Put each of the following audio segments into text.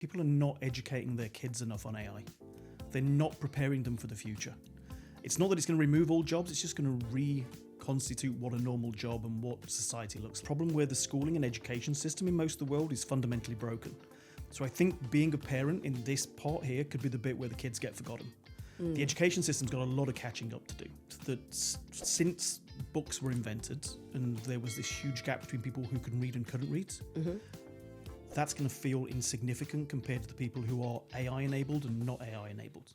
People are not educating their kids enough on AI. They're not preparing them for the future. It's not that it's going to remove all jobs, it's just going to reconstitute what a normal job and what society looks. The problem where the schooling and education system in most of the world is fundamentally broken. So I think being a parent in this part here could be the bit where the kids get forgotten. The education system's got a lot of catching up to do. Since books were invented and there was this huge gap between people who could read and couldn't read, that's going to feel insignificant compared to the people who are AI enabled and not AI enabled.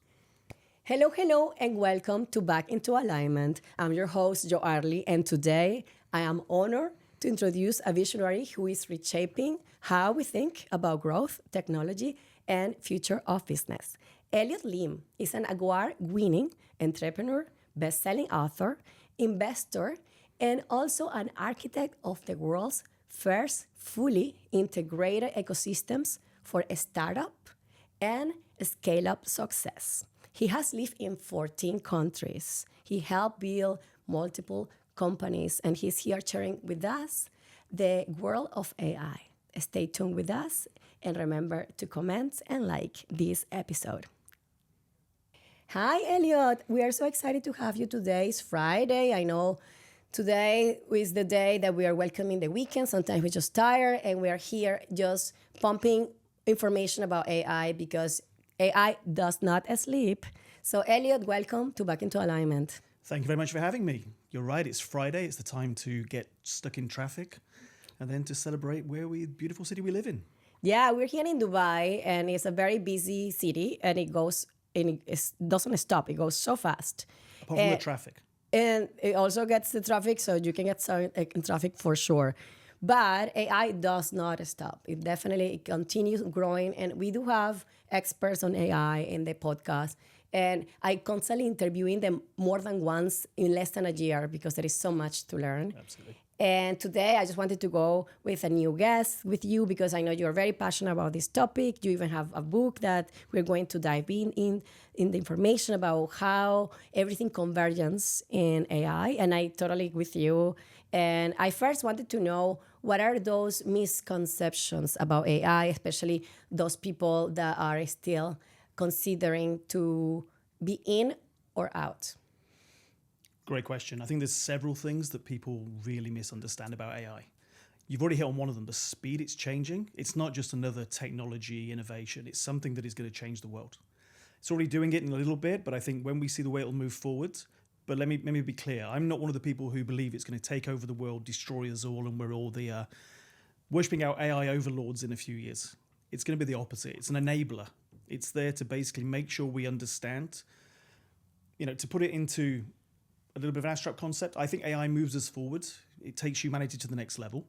Hello, and welcome to Back into Alignment. I'm your host, Joarli, and today I am honored to introduce a visionary who is reshaping how we think about growth, technology, and future of business. Elliott Limb is an award-winning entrepreneur, best-selling author, investor, and also an architect of the world's first fully integrated ecosystems for startup and scale-up success. He has lived in 14 countries. He helped build multiple companies, and he's here sharing with us the world of AI. Stay tuned with us, and remember to comment and like this episode. Hi, Elliott. We are so excited to have you today. It's Friday. I know today is the day that we are welcoming the weekend. Sometimes we're just tired, and we are here just pumping information about AI because AI does not sleep. So, Elliott, welcome to Back into Alignment. Thank you very much for having me. You're right, it's Friday. It's the time to get stuck in traffic and then to celebrate beautiful city we live in. Yeah, we're here in Dubai, and it's a very busy city, and it doesn't stop. It goes so fast. Apart from the traffic. And it also gets the traffic, so you can get some in traffic for sure. But AI does not stop. It continues growing, and we do have experts on AI in the podcast. And I constantly interviewing them more than once in less than a year because there is so much to learn. Absolutely. And today I just wanted to go with a new guest with you because I know you're very passionate about this topic. You even have a book that we're going to dive in the information about how everything converges in AI. And I totally with you. And I first wanted to know what are those misconceptions about AI, especially those people that are still considering to be in or out? Great question. I think there's several things that people really misunderstand about AI. You've already hit on one of them, the speed it's changing. It's not just another technology innovation. It's something that is going to change the world. It's already doing it in a little bit, but I think when we see the way it'll move forward, but let me be clear. I'm not one of the people who believe it's going to take over the world, destroy us all, and we're all the worshipping our AI overlords in a few years. It's going to be the opposite. It's an enabler. It's there to basically make sure we understand, to put it into a little bit of an abstract concept, I think AI moves us forward. It takes humanity to the next level.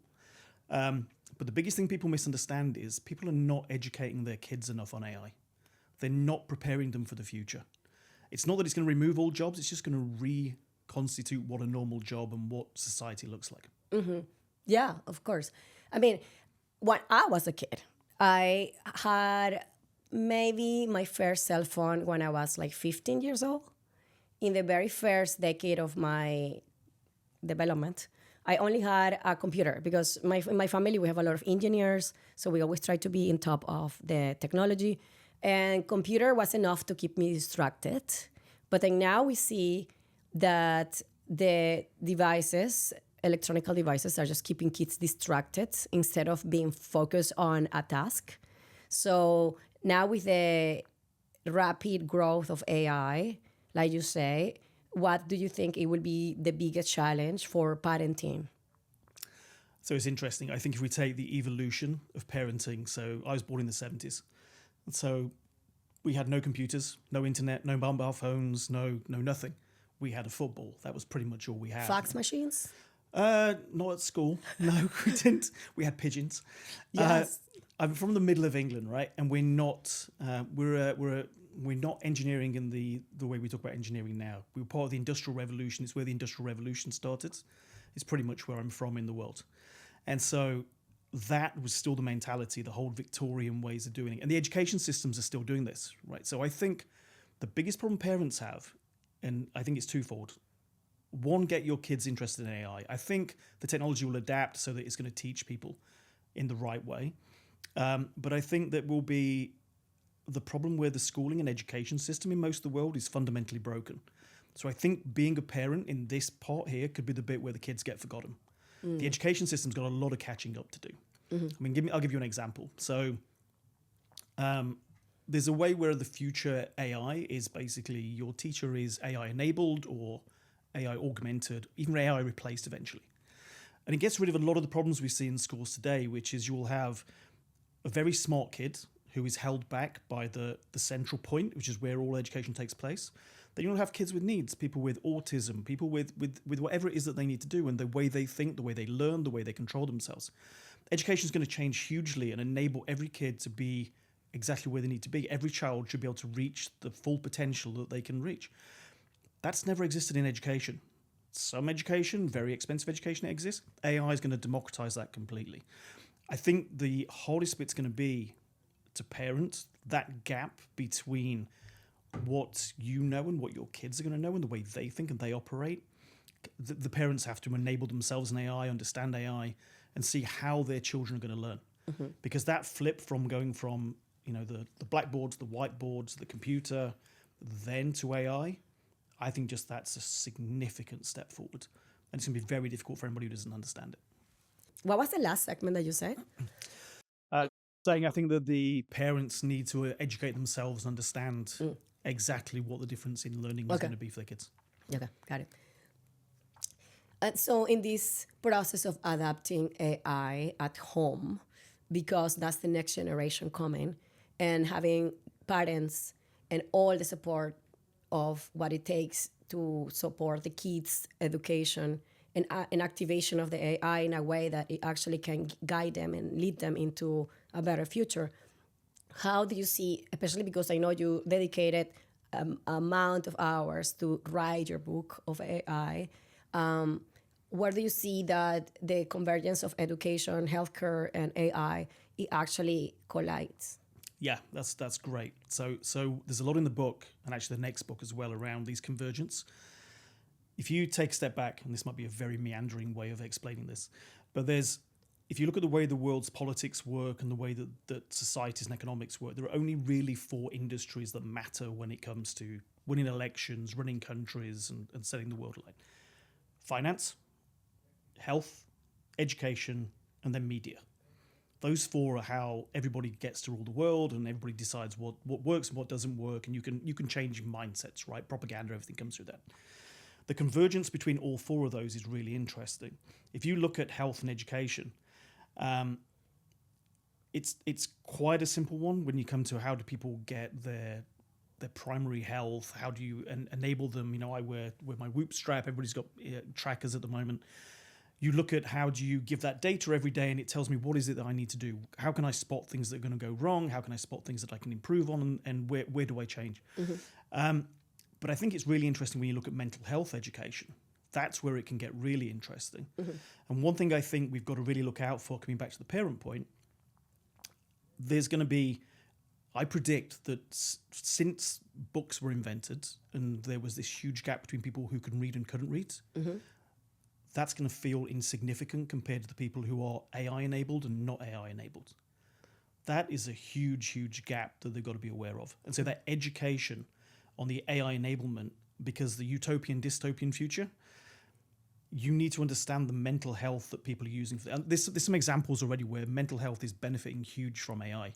But the biggest thing people misunderstand is people are not educating their kids enough on AI. They're not preparing them for the future. It's not that it's going to remove all jobs, it's just going to reconstitute what a normal job and what society looks like. Mm-hmm. Yeah, of course. I mean, when I was a kid, I had maybe my first cell phone when I was like 15 years old. In the very first decade of my development, I only had a computer because in my family, we have a lot of engineers, so we always try to be on top of the technology. And computer was enough to keep me distracted. But then now we see that the devices, electronic devices, are just keeping kids distracted instead of being focused on a task. So now with the rapid growth of AI, like you say, what do you think it will be the biggest challenge for parenting? So it's interesting. I think if we take the evolution of parenting, so I was born in the 70s. And so we had no computers, no internet, no mobile phones, no nothing. We had a football. That was pretty much all we had. Fax machines? Not at school. No, we didn't. We had pigeons. Yes. I'm from the middle of England, right? And we're not engineering in the way we talk about engineering now. We were part of the Industrial Revolution. It's where the Industrial Revolution started. It's pretty much where I'm from in the world. And so that was still the mentality, the whole Victorian ways of doing it. And the education systems are still doing this, right? So I think the biggest problem parents have, and I think it's twofold. One, get your kids interested in AI. I think the technology will adapt so that it's going to teach people in the right way. But I think that will be the problem where the schooling and education system in most of the world is fundamentally broken. So I think being a parent in this part here could be the bit where the kids get forgotten. The education system's got a lot of catching up to do. I mean, I'll give you an example. So there's a way where the future AI is basically your teacher is AI enabled or AI augmented, even AI replaced eventually. And it gets rid of a lot of the problems we see in schools today, which is you'll have a very smart kid who is held back by the central point, which is where all education takes place. Then you'll have kids with needs, people with autism, people with whatever it is that they need to do, and the way they think, the way they learn, the way they control themselves. Education is going to change hugely and enable every kid to be exactly where they need to be. Every child should be able to reach the full potential that they can reach. That's never existed in education. Some education, very expensive education, exists. AI is going to democratize that completely. I think the hardest bit's going to be to parent that gap between what you know and what your kids are going to know and the way they think and they operate. The parents have to enable themselves in AI, understand AI, and see how their children are going to learn. Because that flip from going from the blackboards, the whiteboards, the computer, then to AI, I think just that's a significant step forward. And it's going to be very difficult for anybody who doesn't understand it. What was the last segment that you said? Saying I think that the parents need to educate themselves and understand exactly what the difference in learning is going to be for their kids. Okay, got it. And so in this process of adapting AI at home, because that's the next generation coming, and having parents and all the support of what it takes to support the kids' education and activation of the AI in a way that it actually can guide them and lead them into a better future. How do you see, especially because I know you dedicated amount of hours to write your book of AI, where do you see that the convergence of education, healthcare, and AI, it actually collides? Yeah, that's great. So there's a lot in the book, and actually the next book as well, around these convergence. If you take a step back, and this might be a very meandering way of explaining this, but if you look at the way the world's politics work and the way that societies and economics work, there are only really 4 industries that matter when it comes to winning elections, running countries, and setting the world alight. Finance, health, education, and then media. Those 4 are how everybody gets to rule the world, and everybody decides what works and what doesn't work, and you can change mindsets, right? Propaganda, everything comes through that. The convergence between all 4 of those is really interesting. If you look at health and education, it's quite a simple one when you come to how do people get their primary health, how do you enable them. I wear my Whoop strap, everybody's got trackers at the moment. You look at how do you give that data every day, and it tells me what is it that I need to do. How can I spot things that are going to go wrong? How can I spot things that I can improve on, and where do I change? But I think it's really interesting when you look at mental health education. That's where it can get really interesting. And one thing I think we've got to really look out for, coming back to the parent point, there's going to be, I predict that since books were invented and there was this huge gap between people who can read and couldn't read, that's going to feel insignificant compared to the people who are AI enabled and not AI enabled. That is a huge, huge gap that they've got to be aware of. And so that education on the AI enablement, because the utopian dystopian future, you need to understand the mental health that people are using. There's some examples already where mental health is benefiting huge from AI.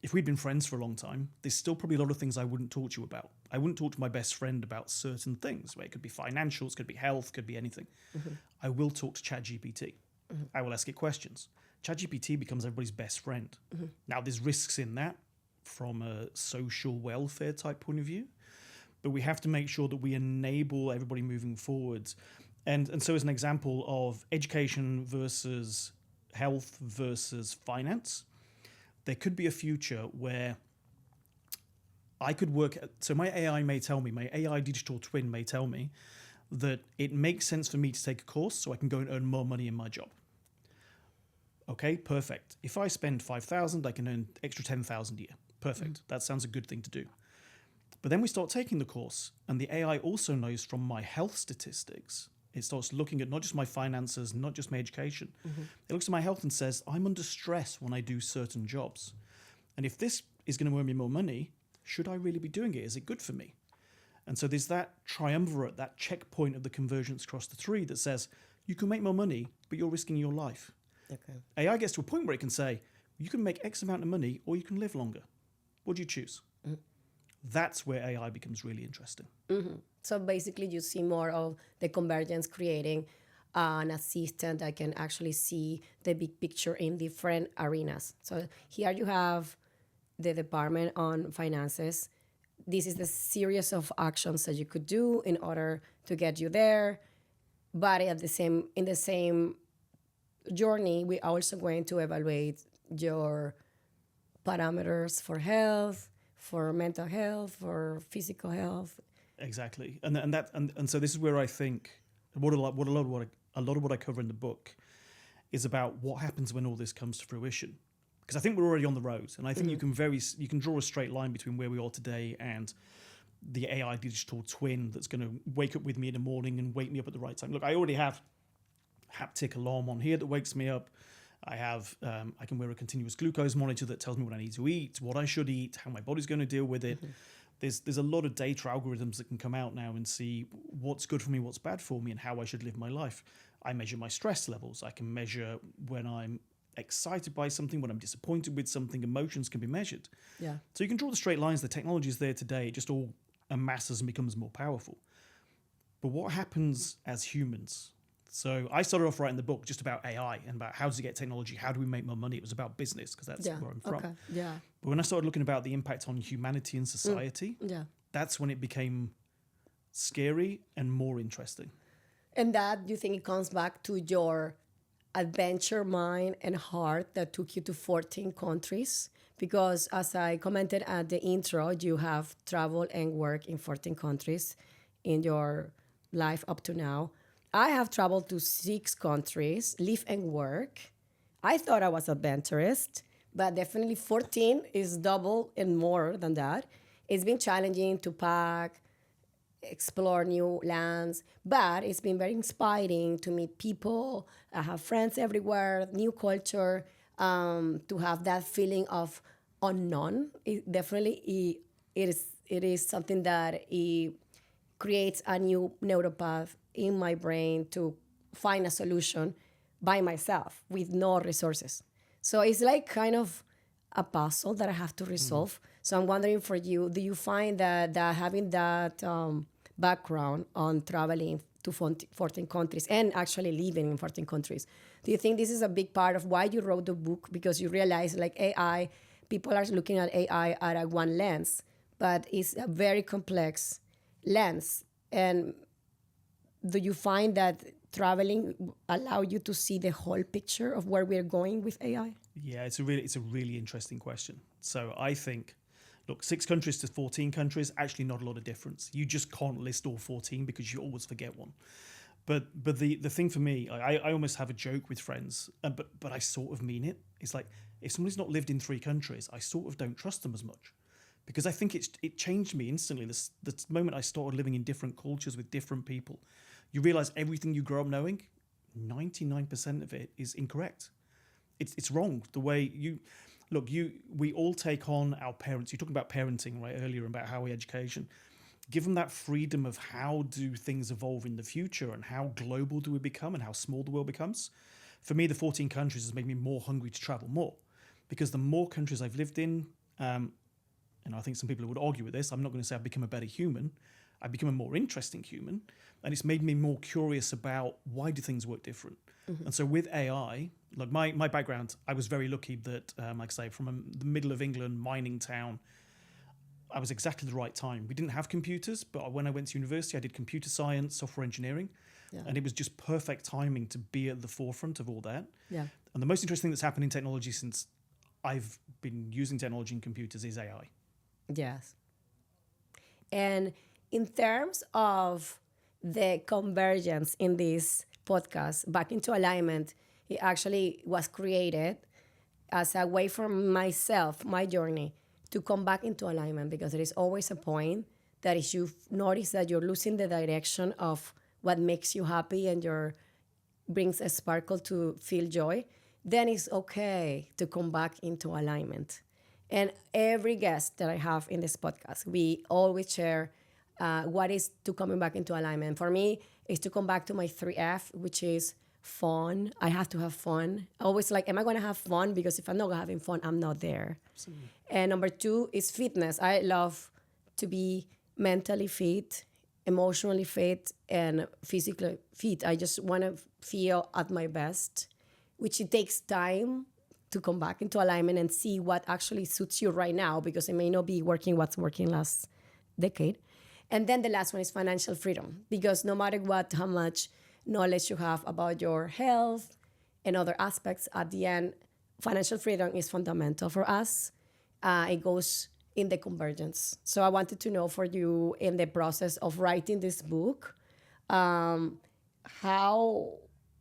If we'd been friends for a long time, there's still probably a lot of things I wouldn't talk to you about. I wouldn't talk to my best friend about certain things, where it could be financials, could be health, could be anything. I will talk to ChatGPT. I will ask it questions. ChatGPT becomes everybody's best friend. Now, there's risks in that from a social welfare type point of view, but we have to make sure that we enable everybody moving forwards. And so as an example of education versus health versus finance, there could be a future where I could work. So my AI may tell me, my AI digital twin may tell me that it makes sense for me to take a course so I can go and earn more money in my job. Okay, perfect. If I spend 5,000, I can earn extra 10,000 a year. Perfect. That sounds a good thing to do. But then we start taking the course, and the AI also knows from my health statistics It starts looking at not just my finances, not just my education. It looks at my health and says, I'm under stress when I do certain jobs. And if this is going to earn me more money, should I really be doing it? Is it good for me? And so there's that triumvirate, that checkpoint of the convergence across the three that says, you can make more money, but you're risking your life. Okay. AI gets to a point where it can say, you can make X amount of money or you can live longer. What do you choose? That's where AI becomes really interesting. So basically, you see more of the convergence creating an assistant that can actually see the big picture in different arenas. So here you have the department on finances. This is the series of actions that you could do in order to get you there. But in the same journey, we're also going to evaluate your parameters for health, for mental health, for physical health. Exactly, and so this is where I think a lot of what I cover in the book is about what happens when all this comes to fruition. Because I think we're already on the road, and I think you can draw a straight line between where we are today and the AI digital twin that's going to wake up with me in the morning and wake me up at the right time. Look, I already have haptic alarm on here that wakes me up. I can wear a continuous glucose monitor that tells me what I need to eat, what I should eat, how my body's going to deal with it. There's a lot of data algorithms that can come out now and see what's good for me, what's bad for me, and how I should live my life. I measure my stress levels. I can measure when I'm excited by something, when I'm disappointed with something. Emotions can be measured. Yeah. So you can draw the straight lines. The technology is there today. It just all amasses and becomes more powerful. But what happens as humans? So I started off writing the book just about AI and about how does it get technology, how do we make more money? It was about business because that's where I'm from. Okay. Yeah. But when I started looking about the impact on humanity and society, that's when it became scary and more interesting. And that, you think it comes back to your adventure mind and heart that took you to 14 countries? Because as I commented at the intro, you have traveled and worked in 14 countries in your life up to now. I have traveled to 6 countries, live and work. I thought I was adventurous, but definitely 14 is double and more than that. It's been challenging to pack, explore new lands, but it's been very inspiring to meet people. I have friends everywhere, new culture, to have that feeling of unknown. It is something that it creates a new neuropath in my brain to find a solution by myself with no resources. So it's like kind of a puzzle that I have to resolve. So I'm wondering for you, do you find that having that background on traveling to 14 countries and actually living in 14 countries, do you think this is a big part of why you wrote the book? Because you realize like AI, people are looking at AI at a one lens, but it's a very complex lens. And do you find that traveling allow you to see the whole picture of where we're going with AI? Yeah, it's a really interesting question. So I think, look, 6 countries to 14 countries, actually not a lot of difference. You just can't list all 14 because you always forget one. But the thing for me, I almost have a joke with friends, but I sort of mean it. It's like, if somebody's not lived in 3 countries, I sort of don't trust them as much. Because I think it changed me instantly. The moment I started living in different cultures with different people, you realize everything you grow up knowing, 99% of it is incorrect. It's wrong. The way we all take on our parents. You talked about parenting right earlier, about how we education. Give them that freedom of how do things evolve in the future and how global do we become and how small the world becomes. For me, the 14 countries has made me more hungry to travel more, because the more countries I've lived in, and I think some people would argue with this, I'm not going to say I've become a better human. I've become a more interesting human. And it's made me more curious about why do things work different. And so with AI, like my background, I was very lucky that, like I say, from the middle of England, mining town, I was exactly the right time. We didn't have computers, but when I went to university, I did computer science, software engineering. Yeah. And it was just perfect timing to be at the forefront of all that. Yeah. And the most interesting that's happened in technology since I've been using technology in computers is AI. Yes. And in terms of the convergence in this podcast, Back into Alignment, it actually was created as a way for myself, my journey, to come back into alignment, because there is always a point that if you notice that you're losing the direction of what makes you happy and your brings a sparkle to feel joy, then it's okay to come back into alignment. And every guest that I have in this podcast, we always share what is to coming back into alignment. For me, is to come back to my 3F, which is fun. I have to have fun. Always like, am I going to have fun? Because if I'm not having fun, I'm not there. Absolutely. And number 2 is fitness. I love to be mentally fit, emotionally fit, and physically fit. I just want to feel at my best, which it takes time to come back into alignment and see what actually suits you right now, because it may not be working what's working last decade. And then the last one is financial freedom, because no matter what, how much knowledge you have about your health and other aspects, at the end, financial freedom is fundamental for us. It goes in the convergence. So I wanted to know for you, in the process of writing this book, how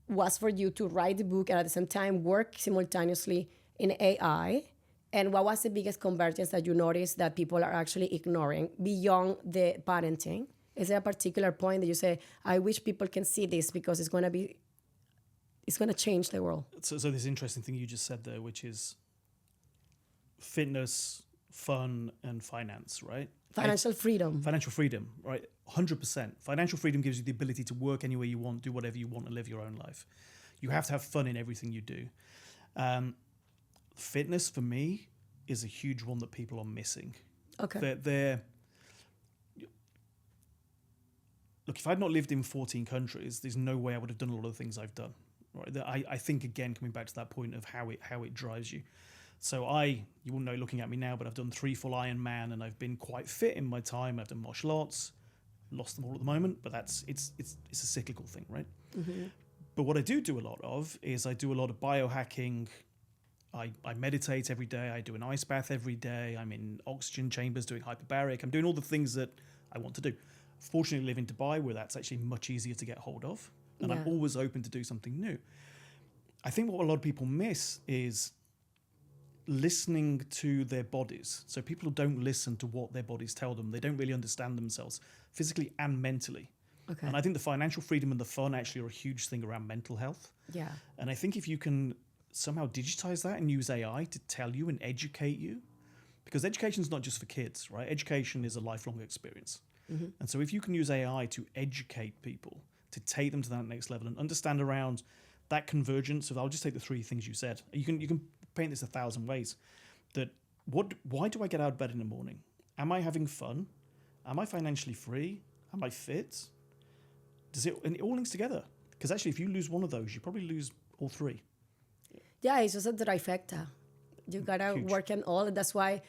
was for you to write the book and at the same time work simultaneously in AI? And what was the biggest convergence that you noticed that people are actually ignoring beyond the parenting? Is there a particular point that you say, I wish people can see this because it's going to change the world? So this interesting thing you just said there, which is fitness, fun, and finance, right? Financial freedom. Financial freedom, right? 100%. Financial freedom gives you the ability to work anywhere you want, do whatever you want, and live your own life. You have to have fun in everything you do. Fitness, for me, is a huge one that people are missing. Okay. Look, if I'd not lived in 14 countries, there's no way I would have done a lot of the things I've done. Right? I think, again, coming back to that point of how it drives you. So you wouldn't know looking at me now, but I've done 3 full Ironman, and I've been quite fit in my time. I've done martial arts, lost them all at the moment, but it's a cyclical thing, right? Mm-hmm. But what I do a lot of is I do a lot of biohacking. I meditate every day. I do an ice bath every day. I'm in oxygen chambers doing hyperbaric. I'm doing all the things that I want to do. Fortunately, I live in Dubai, where that's actually much easier to get hold of, and I'm always open to do something new. I think what a lot of people miss is listening to their bodies. So people don't listen to what their bodies tell them. They don't really understand themselves physically and mentally. Okay. And I think the financial freedom and the fun actually are a huge thing around mental health. Yeah. And I think if you can somehow digitize that and use AI to tell you and educate you, because education is not just for kids, right? Education is a lifelong experience. Mm-hmm. And so if you can use AI to educate people, to take them to that next level and understand around that convergence of, I'll just take the 3 things you said. You can paint this 1,000 ways. Why do I get out of bed in the morning? Am I having fun? Am I financially free? Am I fit? And it all links together. Because actually, if you lose one of those, you probably lose all 3. Yeah, it's just a trifecta. You gotta work on all. That's why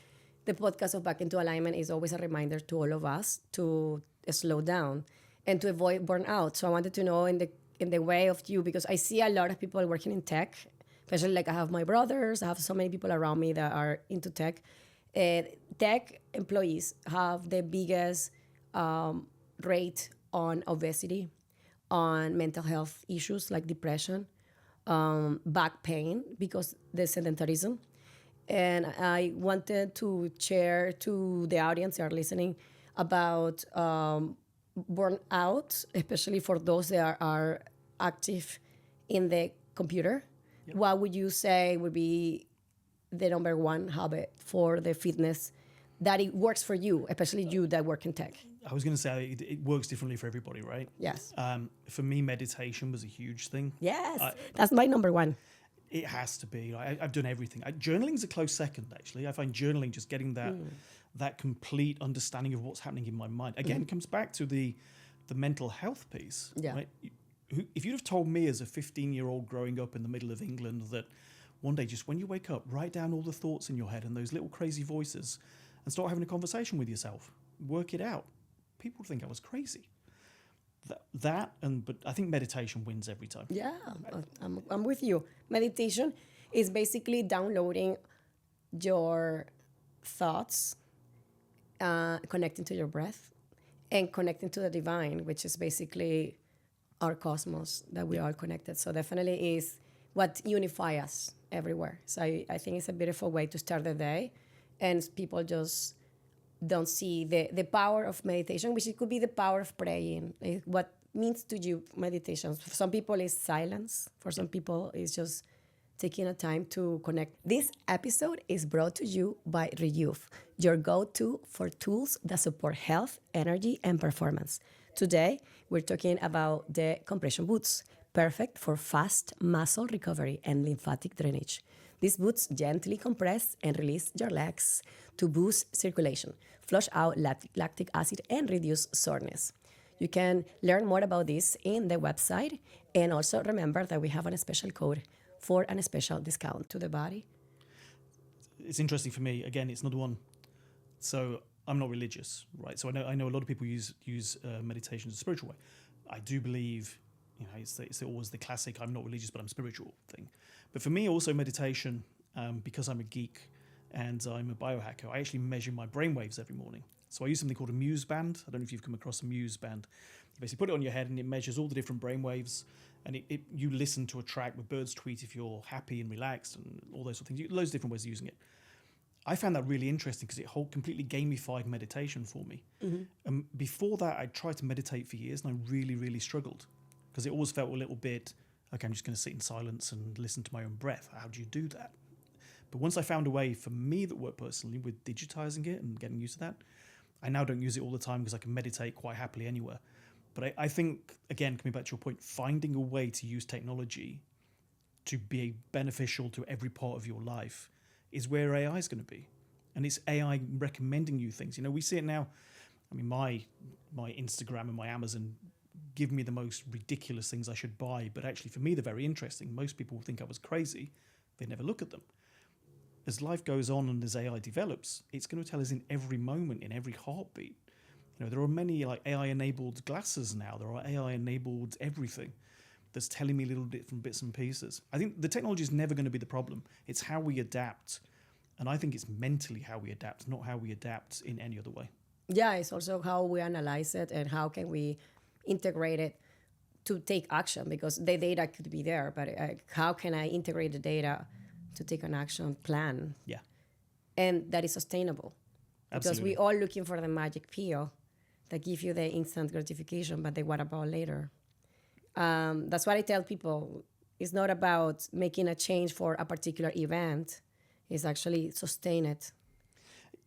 the podcast of Back into Alignment is always a reminder to all of us to slow down and to avoid burnout. So I wanted to know in the way of you, because I see a lot of people working in tech, especially like I have my brothers, I have so many people around me that are into tech. Tech employees have the biggest rate on obesity, on mental health issues like depression, back pain because the sedentarism. And I wanted to share to the audience that are listening about burnout, especially for those that are active in the computer. Yep. What would you say would be the number one habit for the fitness that it works for you, especially you that work in tech? I was going to say it works differently for everybody, right? Yes. For me, meditation was a huge thing. Yes, that's my number one. It has to be. I've done everything. Journaling's a close second, actually. I find journaling, just getting that complete understanding of what's happening in my mind. Again, comes back to the mental health piece. Yeah. Right? If you'd have told me as a 15-year-old growing up in the middle of England that one day, just when you wake up, write down all the thoughts in your head and those little crazy voices and start having a conversation with yourself, work it out, people would think I was crazy. But I think meditation wins every time. Yeah, I'm with you. Meditation is basically downloading your thoughts, connecting to your breath, and connecting to the divine, which is basically our cosmos that we are connected. So definitely is what unifies us everywhere. So I think it's a beautiful way to start the day, and people don't see the power of meditation, which it could be the power of praying. What means to you meditation? For some people, it's silence. For some people, it's just taking a time to connect. This episode is brought to you by Reyouth, your go-to for tools that support health, energy, and performance. Today, we're talking about the compression boots, perfect for fast muscle recovery and lymphatic drainage. These boots gently compress and release your legs to boost circulation, flush out lactic acid, and reduce soreness. You can learn more about this in the website, and also remember that we have a special code for a special discount to the body. It's interesting for me. Again, it's another one. So I'm not religious, right? So I know a lot of people use meditation as a spiritual way. I do believe, it's always the classic "I'm not religious but I'm spiritual" thing. But for me, also meditation, because I'm a geek and I'm a biohacker, I actually measure my brainwaves every morning. So I use something called a Muse band. I don't know if you've come across a Muse band. You basically put it on your head and it measures all the different brainwaves, and you listen to a track with birds tweet if you're happy and relaxed and all those sort of things. Loads of different ways of using it. I found that really interesting because it completely gamified meditation for me. Mm-hmm. Before that, I tried to meditate for years and I really, really struggled because it always felt a little bit, okay, I'm just going to sit in silence and listen to my own breath. How do you do that? But once I found a way for me that worked personally with digitizing it and getting used to that, I now don't use it all the time because I can meditate quite happily anywhere. But I think, again, coming back to your point, finding a way to use technology to be beneficial to every part of your life is where AI is going to be. And it's AI recommending you things. We see it now. I mean, my Instagram and my Amazon give me the most ridiculous things I should buy. But actually, for me, they're very interesting. Most people think I was crazy. They never look at them. As life goes on and as AI develops, it's going to tell us in every moment, in every heartbeat. There are many like AI-enabled glasses now. There are AI-enabled everything that's telling me little different bits and pieces. I think the technology is never going to be the problem. It's how we adapt. And I think it's mentally how we adapt, not how we adapt in any other way. Yeah, it's also how we analyze it and how can we integrate it to take action, because the data could be there, but how can I integrate the data to take an action plan? Yeah. And that is sustainable. Absolutely. Because we're all looking for the magic pill that give you the instant gratification, but the what about later? That's what I tell people. It's not about making a change for a particular event. It's actually sustain it.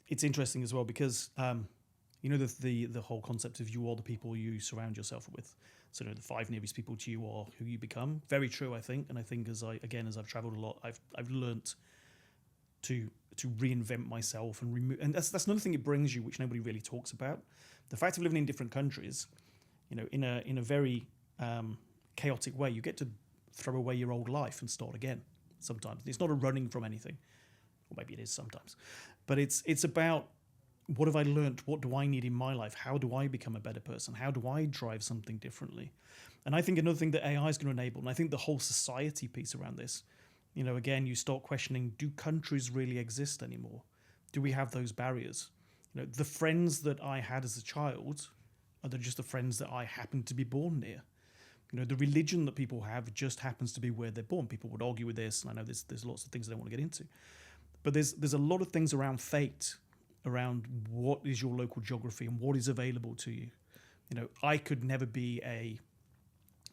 It's interesting as well because, the whole concept of you are the people you surround yourself with. So the 5 nearest people to you are who you become. Very true, I think. And I think as I've traveled a lot, I've learnt to reinvent myself and remove. And that's another thing it brings you, which nobody really talks about. The fact of living in different countries, in a very chaotic way, you get to throw away your old life and start again. Sometimes it's not a running from anything, or maybe it is sometimes, but it's about what have I learned? What do I need in my life? How do I become a better person? How do I drive something differently? And I think another thing that AI is going to enable, and I think the whole society piece around this, again, you start questioning, do countries really exist anymore? Do we have those barriers? The friends that I had as a child are just the friends that I happened to be born near. The religion that people have just happens to be where they're born. People would argue with this, and I know there's lots of things I don't want to get into. But there's a lot of things around fate, around what is your local geography and what is available to you. I could never be a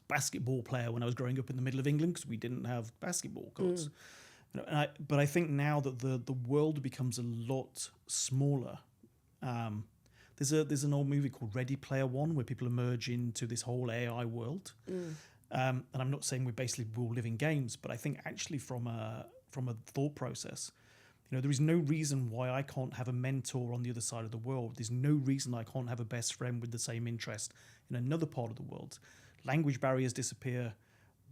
basketball player when I was growing up in the middle of England because we didn't have basketball courts. But I think now that the world becomes a lot smaller. There's an old movie called Ready Player One where people emerge into this whole AI world. And I'm not saying we basically will live in games, but I think actually from a thought process, there is no reason why I can't have a mentor on the other side of the world. There's no reason I can't have a best friend with the same interest in another part of the world. Language barriers disappear,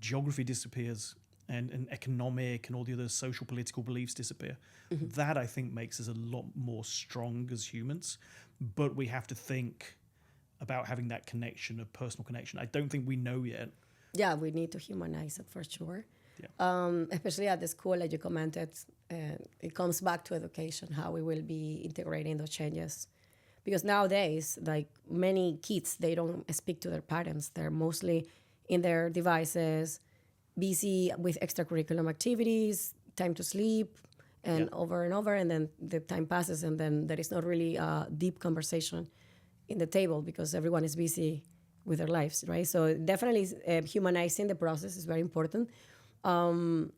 geography disappears, and economic and all the other social political beliefs disappear. Mm-hmm. That, I think, makes us a lot more strong as humans. But we have to think about having that connection, a personal connection. I don't think we know yet. Yeah, we need to humanize it for sure. Yeah. Especially at the school, like you commented, it comes back to education, how we will be integrating those changes. Because nowadays, like many kids, they don't speak to their parents. They're mostly in their devices, busy with extracurricular activities, time to sleep, and over and over, and then the time passes, and then there is not really a deep conversation in the table because everyone is busy with their lives, right? So definitely humanizing the process is very important. In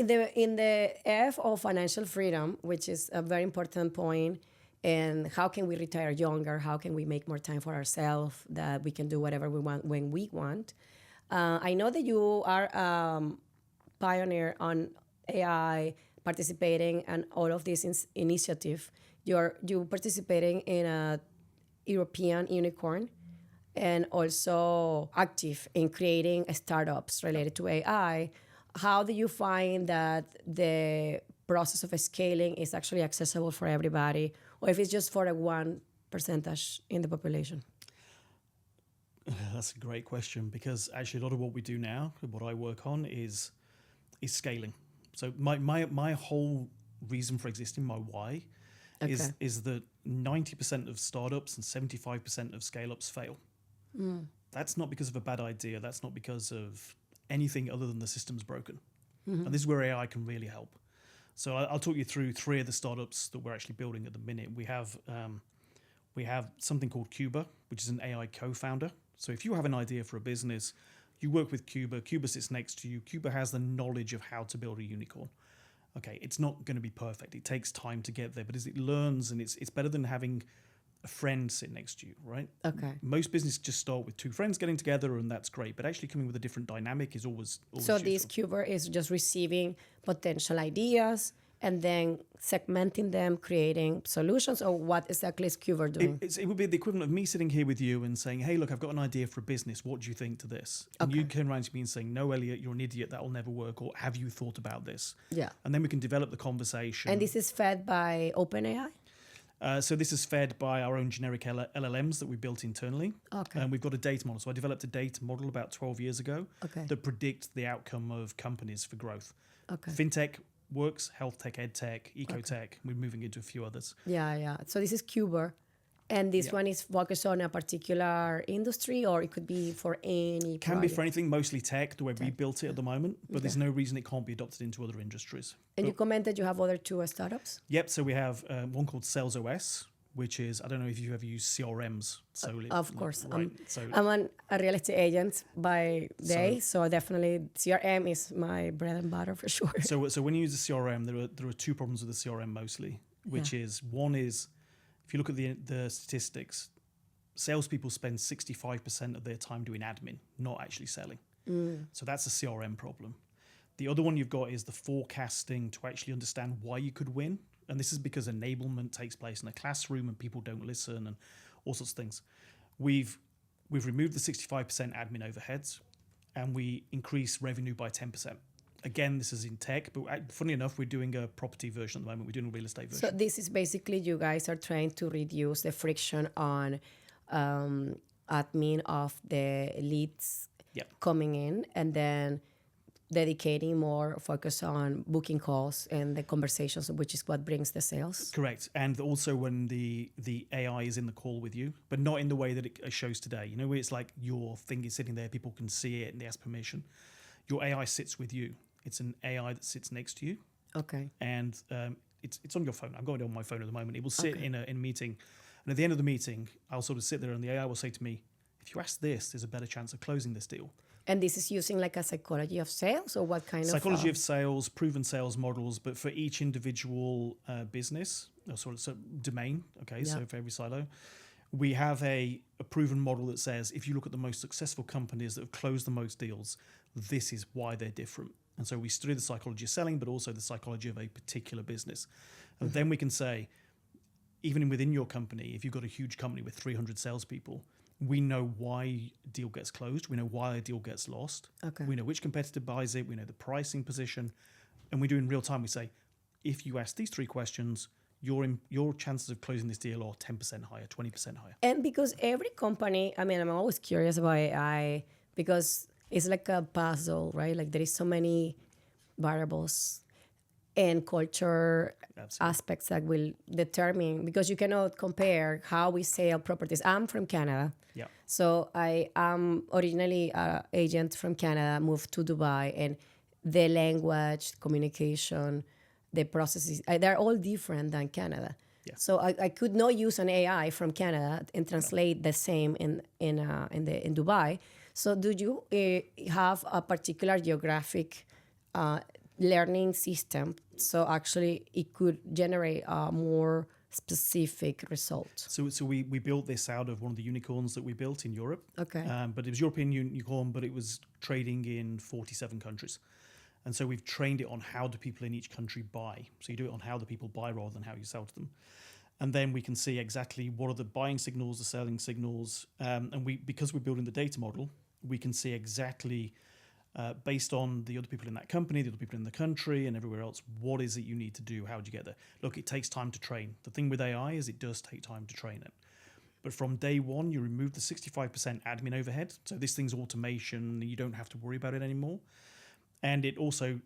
the F of financial freedom, which is a very important point, and how can we retire younger? How can we make more time for ourselves that we can do whatever we want when we want? I know that you are pioneer on AI, participating in all of these initiative. You participating in a European unicorn and also active in creating startups related to AI. How do you find that the process of scaling is actually accessible for everybody, or if it's just for a 1% in the population? That's a great question, because actually a lot of what we do now, what I work on, is scaling. So my whole reason for existing, my why, is that 90% of startups and 75% of scale-ups fail. That's not because of a bad idea. That's not because of anything other than the system's broken. And this is where AI can really help. So I'll talk you through 3 of the startups that we're actually building at the minute. We have something called Cuba, which is an AI co-founder. So if you have an idea for a business, you work with Cuba. Cuba sits next to you. Cuba has the knowledge of how to build a unicorn. Okay, it's not going to be perfect. It takes time to get there, but as it learns, and it's better than having a friend sit next to you, right? Okay. Most businesses just start with 2 friends getting together, and that's great. But actually coming with a different dynamic is always So useful. this Cuber is just receiving potential ideas and then segmenting them, creating solutions, or what exactly is Cuber doing? It would be the equivalent of me sitting here with you and saying, hey, look, I've got an idea for a business. What do you think to this? And you turn around to me and saying, no, Elliott, you're an idiot. That will never work. Or have you thought about this? Yeah. And then we can develop the conversation. And this is fed by OpenAI? So this is fed by our own generic LLMs that we built internally. Okay. And we've got a data model. So I developed a data model about 12 years ago that predicts the outcome of companies for growth. Okay. Fintech works, health tech, ed tech, eco tech. We're moving into a few others. Yeah. So this is Cuber. And this one is focused on a particular industry, or it could be for any Can be for anything, mostly tech, the way we built it at the moment. But there's no reason it can't be adopted into other industries. And you commented you have other 2 startups? Yep. So we have one called Sales OS, which is, I don't know if you've ever used CRMs. Of course. Right. I'm a real estate agent by day, so definitely CRM is my bread and butter for sure. So when you use a CRM, there are 2 problems with the CRM mostly, which is, one is, if you look at the statistics, salespeople spend 65% of their time doing admin, not actually selling. So that's a CRM problem. The other one you've got is the forecasting to actually understand why you could win. And this is because enablement takes place in a classroom and people don't listen and all sorts of things. We've removed the 65% admin overheads, and we increase revenue by 10%. Again, this is in tech, but funny enough, we're doing a property version at the moment. We're doing a real estate version. So this is basically you guys are trying to reduce the friction on admin of the leads coming in, and then dedicating more focus on booking calls and the conversations, which is what brings the sales. Correct. And also when the AI is in the call with you, but not in the way that it shows today. You know, where it's like your thing is sitting there, people can see it and they ask permission. Your AI sits with you. It's an AI that sits next to you. Okay. And it's on your phone. I've got it on my phone at the moment. It will sit in a meeting. And at the end of the meeting, I'll sort of sit there and the AI will say to me, if you ask this, there's a better chance of closing this deal. And this is using like a psychology of sales, or what kind of? Psychology of sales, proven sales models, but for each individual business, or sort of domain, so for every silo, we have a proven model that says, if you look at the most successful companies that have closed the most deals, this is why they're different. And so we study the psychology of selling, but also the psychology of a particular business. And then we can say, even within your company, if you've got a huge company with 300 salespeople, we know why a deal gets closed. We know why a deal gets lost. Okay. We know which competitor buys it. We know the pricing position. And we do in real time. We say, if you ask these 3 questions, your chances of closing this deal are 10% higher, 20% higher. And because every company, I mean, I'm always curious about AI because it's like a puzzle, right? Like there is so many variables and culture aspects that will determine, because you cannot compare how we sell properties. I'm from Canada. Yeah. So I am originally an agent from Canada, moved to Dubai, and the language, communication, the processes, they're all different than Canada. Yeah. So I could not use an AI from Canada and translate the same in Dubai. So do you have a particular geographic learning system? So actually it could generate a more specific result. So we built this out of one of the unicorns that we built in Europe. Okay. But it was European unicorn, but it was trading in 47 countries. And so we've trained it on how do people in each country buy. So you do it on how the people buy rather than how you sell to them. And then we can see exactly what are the buying signals, the selling signals. And because we're building the data model, we can see exactly based on the other people in that company, the other people in the country and everywhere else, what is it you need to do? How do you get there? Look, it takes time to train. The thing with AI is it does take time to train it. But from day one, you remove the 65% admin overhead. So this thing's automation. You don't have to worry about it anymore. And it also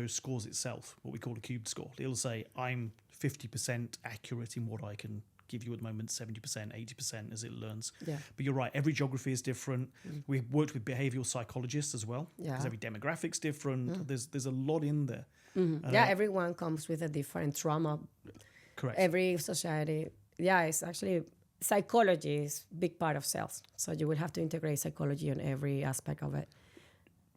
scores itself, what we call a cubed score. It'll say, I'm 50% accurate in what I can give you at the moment, 70%, 80% as it learns. Yeah. But you're right, every geography is different. We've worked with behavioral psychologists as well, because every demographic's different. There's a lot in there. Everyone comes with a different trauma. Correct. Every society, it's actually psychology is a big part of sales. So you will have to integrate psychology on every aspect of it.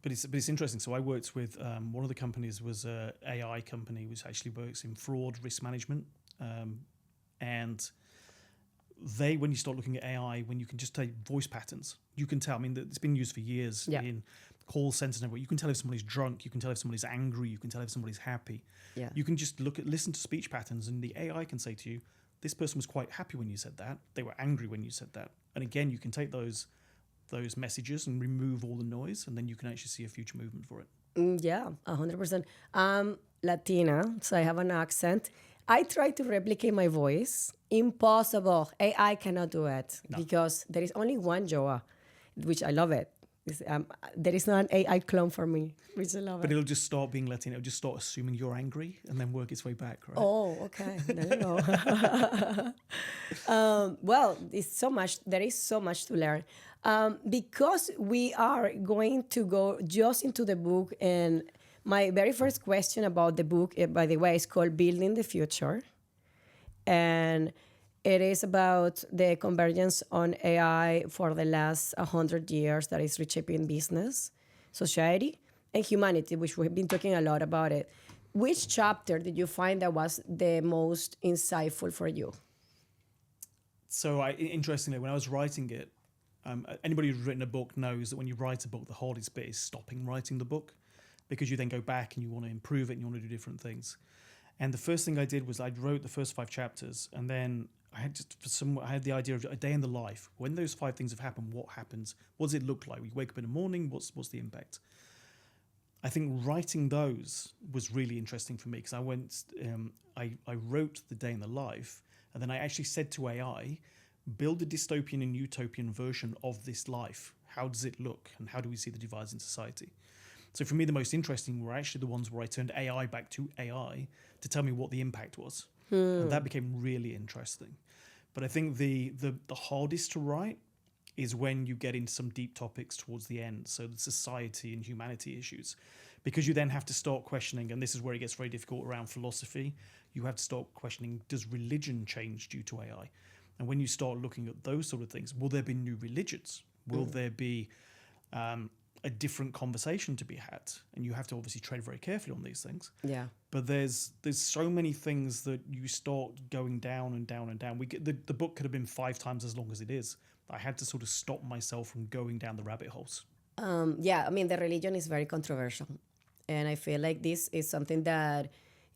But it's interesting. So I worked with one of the companies was a AI company which actually works in fraud risk management, and they, when you start looking at AI, when you can just take voice patterns, you can tell. I mean, it's been used for years in call centers and everywhere. You can tell if somebody's drunk. You can tell if somebody's angry. You can tell if somebody's happy. Yeah. You can just listen to speech patterns, and the AI can say to you, "This person was quite happy when you said that. They were angry when you said that." And again, you can take those messages and remove all the noise, and then you can actually see a future movement for it. 100%. I'm Latina, so I have an accent. I try to replicate my voice. Impossible. AI cannot do it because there is only one Joa, which I love it. There is not an AI clone for me, which I love. But it'll just start being Latina. It'll just start assuming you're angry and then work its way back, right? Oh, okay. There you go. Well, there is so much to learn. Because we are going to go just into the book, and my very first question about the book, by the way, is called Building the Future. And it is about the convergence on AI for the last 100 years that is reshaping business, society, and humanity, which we've been talking a lot about it. Which chapter did you find that was the most insightful for you? So interestingly, when I was writing it, anybody who's written a book knows that when you write a book, the hardest bit is stopping writing the book, because you then go back and you want to improve it and you want to do different things. And the first thing I did was I wrote the first 5 chapters, and then I had the idea of a day in the life. When those 5 things have happened, what happens? What does it look like? We wake up in the morning. What's the impact? I think writing those was really interesting for me, because I wrote the day in the life, and then I actually said to AI, build a dystopian and utopian version of this life. How does it look, and how do we see the divides in society? So for me, the most interesting were actually the ones where I turned AI back to AI to tell me what the impact was. And that became really interesting. But I think the hardest to write is when you get into some deep topics towards the end. So the society and humanity issues, because you then have to start questioning, and this is where it gets very difficult around philosophy. You have to start questioning, does religion change due to AI? And when you start looking at those sort of things, will there be new religions? Will there be a different conversation to be had? And you have to obviously tread very carefully on these things. Yeah. But there's so many things that you start going down and down and down. The book could have been 5 times as long as it is. I had to sort of stop myself from going down the rabbit holes. I mean, the religion is very controversial. And I feel like this is something that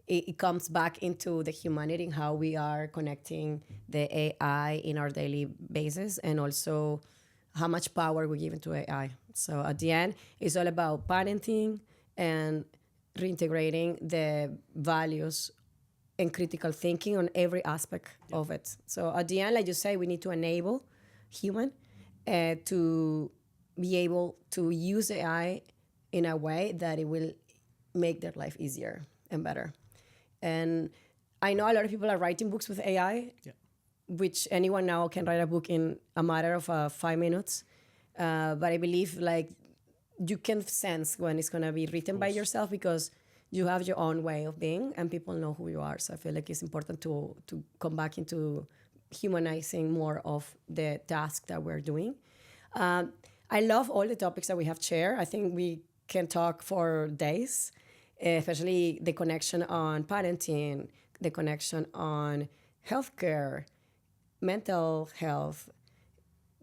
it comes back into the humanity and how we are connecting the AI in our daily basis, and also how much power we give into AI. So at the end, it's all about parenting and reintegrating the values and critical thinking on every aspect of it. So at the end, like you say, we need to enable human to be able to use AI in a way that it will make their life easier and better. And I know a lot of people are writing books with AI, which anyone now can write a book in a matter of 5 minutes. But I believe like you can sense when it's going to be written by yourself, because you have your own way of being, and people know who you are. So I feel like it's important to come back into humanizing more of the task that we're doing. I love all the topics that we have shared. I think we can talk for days, especially the connection on parenting, the connection on healthcare, mental health,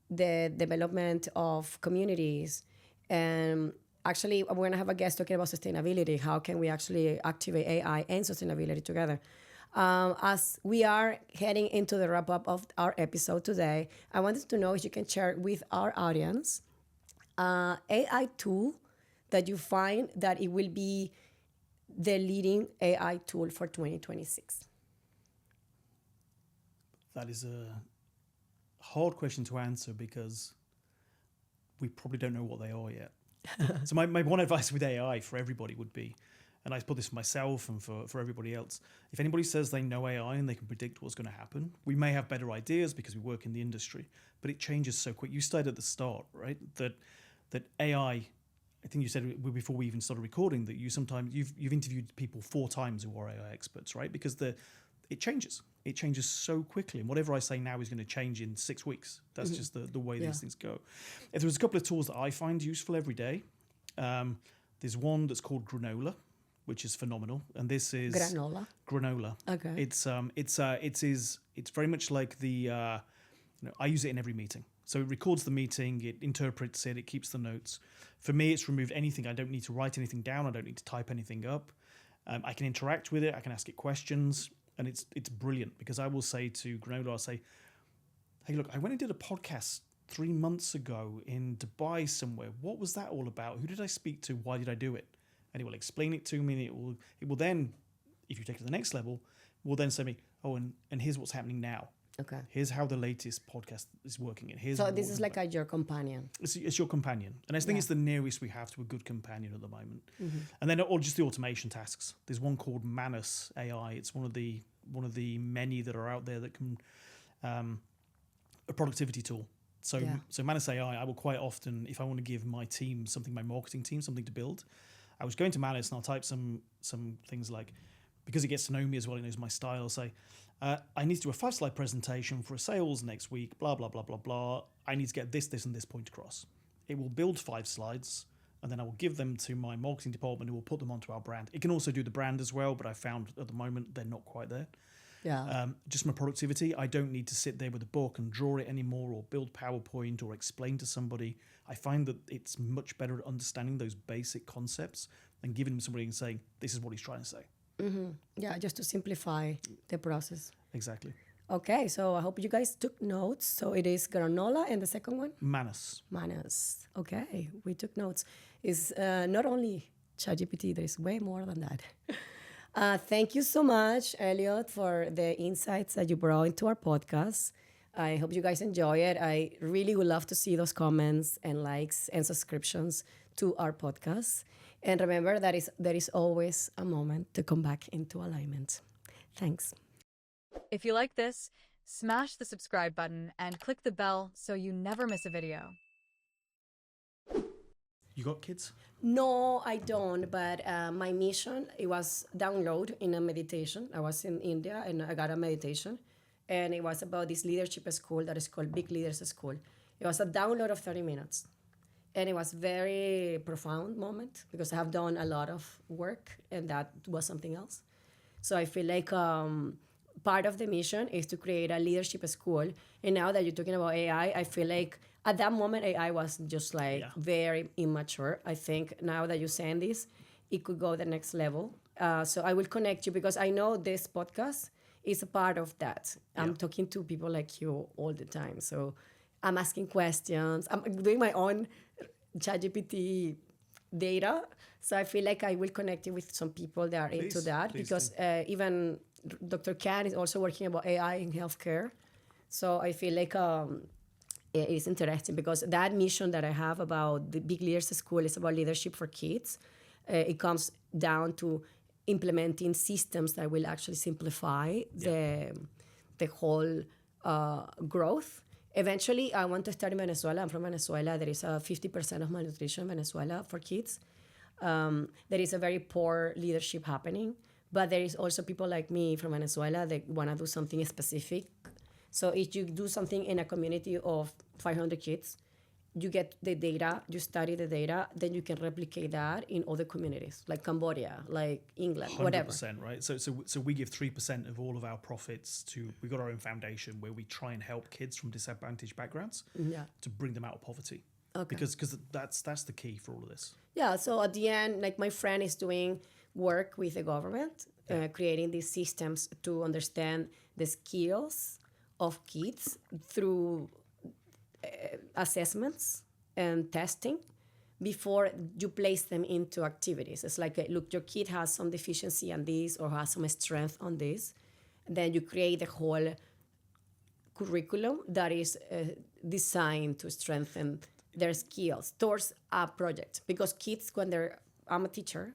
the development of communities. And actually, we're going to have a guest talking about sustainability. How can we actually activate AI and sustainability together? As we are heading into the wrap up of our episode today, I wanted to know if you can share with our audience AI tool that you find that it will be the leading AI tool for 2026. That is a hard question to answer because we probably don't know what they are yet. So my one advice with AI for everybody would be, and I put this for myself and for everybody else, if anybody says they know AI and they can predict what's going to happen, we may have better ideas because we work in the industry, but it changes so quick. You stated at the start, right, that AI, I think you said before we even started recording that you've interviewed people 4 times who are AI experts, right? Because it changes. It changes so quickly. And whatever I say now is going to change in 6 weeks. That's just the way these things go. If there's a couple of tools that I find useful every day, there's one that's called Granola, which is phenomenal. And this is Granola. Okay. It's very much like I use it in every meeting. So it records the meeting, it interprets it, it keeps the notes. For me, it's removed anything. I don't need to write anything down. I don't need to type anything up. I can interact with it. I can ask it questions. And it's brilliant because I will say to Granola, I'll say, hey, look, I went and did a podcast 3 months ago in Dubai somewhere. What was that all about? Who did I speak to? Why did I do it? And it will explain it to me. And it will then, if you take it to the next level, will then say to me, oh, and here's what's happening now. Okay. Here's how the latest podcast is working. So this is like your companion. It's your companion. And I think it's the nearest we have to a good companion at the moment. Mm-hmm. And then or just the automation tasks. There's one called Manus AI. It's one of the many that are out there that can a productivity tool. So Manus AI, I will quite often, if I want to give my team something, my marketing team something to build, I was going to Manus and I'll type some things like, because it gets to know me as well, it knows my style, say, I need to do a 5-slide presentation for a sales next week, blah, blah, blah, blah, blah. I need to get this, and this point across. It will build 5 slides, and then I will give them to my marketing department who will put them onto our brand. It can also do the brand as well, but I found at the moment they're not quite there. Yeah. Just my productivity, I don't need to sit there with a book and draw it anymore or build PowerPoint or explain to somebody. I find that it's much better at understanding those basic concepts than giving them somebody and saying, this is what he's trying to say. Mm-hmm. Yeah, just to simplify the process. Exactly. Okay, so I hope you guys took notes. So it is Granola and the second one? Manus. Okay, we took notes. It's not only ChatGPT, there is way more than that. Thank you so much, Elliott, for the insights that you brought into our podcast. I hope you guys enjoy it. I really would love to see those comments and likes and subscriptions to our podcast. And remember that there is always a moment to come back into alignment. Thanks. If you like this, smash the subscribe button and click the bell so you never miss a video. You got kids? No, I don't. But my mission, it was download in a meditation. I was in India and I got a meditation. And it was about this leadership school that is called Big Leaders School. It was a download of 30 minutes. And it was very profound moment because I have done a lot of work and that was something else. So I feel like part of the mission is to create a leadership school. And now that you're talking about AI, I feel like at that moment AI was just like very immature. I think now that you're saying this, it could go the next level. So I will connect you because I know this podcast is a part of that. I'm talking to people like you all the time. So I'm asking questions. I'm doing my own ChatGPT data. So I feel like I will connect you with some people that are into that because even Dr. Khan is also working about AI in healthcare. So I feel like it is interesting because that mission that I have about the Big Leaders School is about leadership for kids. It comes down to implementing systems that will actually simplify the whole growth. Eventually, I want to start in Venezuela. I'm from Venezuela. There is 50% of malnutrition in Venezuela for kids. there is a very poor leadership happening, but there is also people like me from Venezuela that want to do something specific. So if you do something in a community of 500 kids, you get the data, you study the data, then you can replicate that in other communities, like Cambodia, like England, whatever. 100%, right? So we give 3% of all of our profits to, we've got our own foundation where we try and help kids from disadvantaged backgrounds to bring them out of poverty. Okay. Because that's the key for all of this. Yeah, so at the end, like my friend is doing work with the government, creating these systems to understand the skills of kids through assessments and testing before you place them into activities. It's like, look, your kid has some deficiency on this or has some strength on this. Then you create a whole curriculum that is designed to strengthen their skills towards a project. Because kids, when I'm a teacher,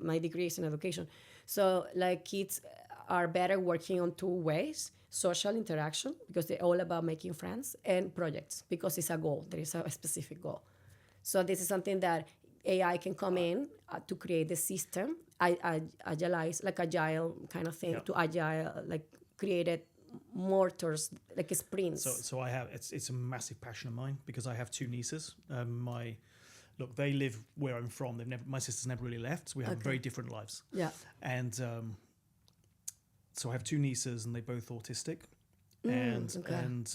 my degree is in education. So like kids are better working on two ways: social interaction, because they're all about making friends, and projects, because it's a goal. There is a specific goal. So this is something that AI can come in to create the system, agile kind of thing, to agile, like create it more towards like sprints. So I have, it's a massive passion of mine because I have two nieces. Look, they live where I'm from. My sister's never really left. So we have very different lives. Yeah. And so I have two nieces, and they're both autistic, and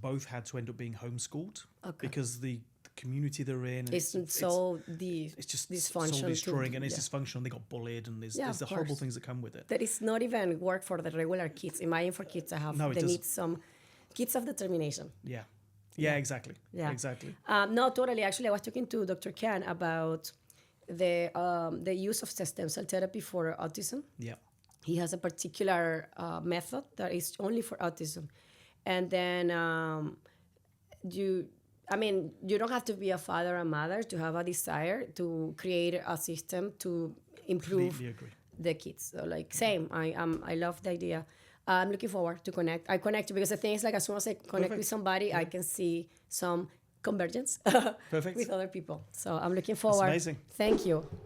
both had to end up being homeschooled because the community they're in it's just so dysfunctional, soul destroying, and it's dysfunctional. They got bullied, and there's the horrible things that come with it. That is not even work for the regular kids. Imagine for kids that have they need some kids of determination. Yeah, exactly. Yeah, exactly. No, totally. Actually, I was talking to Dr. Khan about the use of stem cell therapy for autism. Yeah. He has a particular method that is only for autism. And then you don't have to be a father or mother to have a desire to create a system to improve the kids. So like, same, I love the idea. I'm looking forward to connect. I connect because the thing is, like, as soon as I connect with somebody, I can see some convergence with other people. So I'm looking forward. That's amazing. Thank you.